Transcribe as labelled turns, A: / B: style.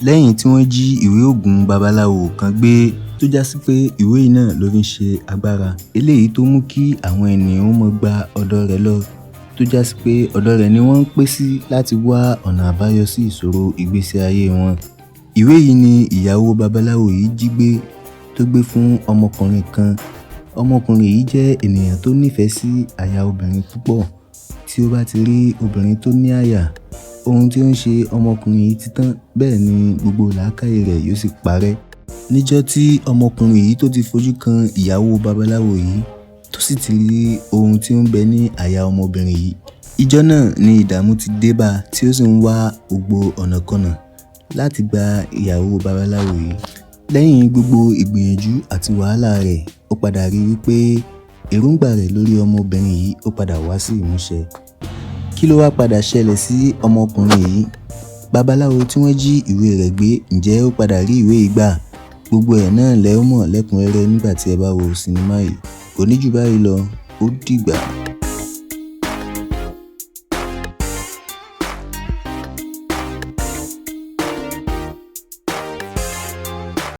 A: lẹ́yìn tí wọ́n jí ìwé ògùn babaláwo kan gbé tó já sí pé ìwé yìí náà ló fi ń ṣe agbára eléyìí tó mú kí àwọn ènìyàn mọ̀ gba ọ̀dọ̀ rẹ̀ lọ tó já sí pé ọ̀dọ̀ rẹ̀ ni wọ́n ń pè sí láti wá ọ̀nà àbáyọ sí ìṣòro ìgbésí ayé wọn. Ìwé yìí ni ìyàwó babaláwo yìí jí gbé tó gbé fún ọmọkùnrin kan. Ọmọkùnrin yìí jẹ́ ènìyàn tó nífẹ̀ẹ́ sí aya obìnrin púpọ̀. Tí ó bá ti rí obìnrin tó ní àyà, ohun tí ó ń ṣe ọmọkùnrin yìí ti tán, bẹ́ẹ̀ ni gbogbo làákàyè rẹ̀ yóò sì parẹ́. Níjọ́ tí ọmọkùnrin yìí tó ti fojú kan ìyàwó babaláwo yìí tó sì ti rí ohun tí ó ń bẹ ní àyà ọmọbìnrin yìí, ìjọ́ náà ni ìdààmú ti dé bá tí ó sì ń wá gbogbo ọ̀nàkọnà láti gba ìyàwó babaláwo yìí. Lẹ́yìn gbogbo ìgbìyànjú àti wàhálà rẹ̀, ó padà rí wípé èròǹgbà rẹ̀ lórí ọmọbìnrin yìí ó padà wá sí ìmúṣẹ. Kí ló wá padà ṣẹlẹ̀ sí ọmọkùnrin yìí? Babaláwo tí wọ́n jí ìwé rẹ̀ gbé, ǹjẹ́ ó padà rí ìwé yìí gbà? Gbogbo ẹ̀ náà lẹ ó mọ̀ lẹ́kùnrẹ́rẹ́ nígbà tí ẹ bá wo sinimá yìí. Kò ní jù báyìí lọ, ó dìgbà.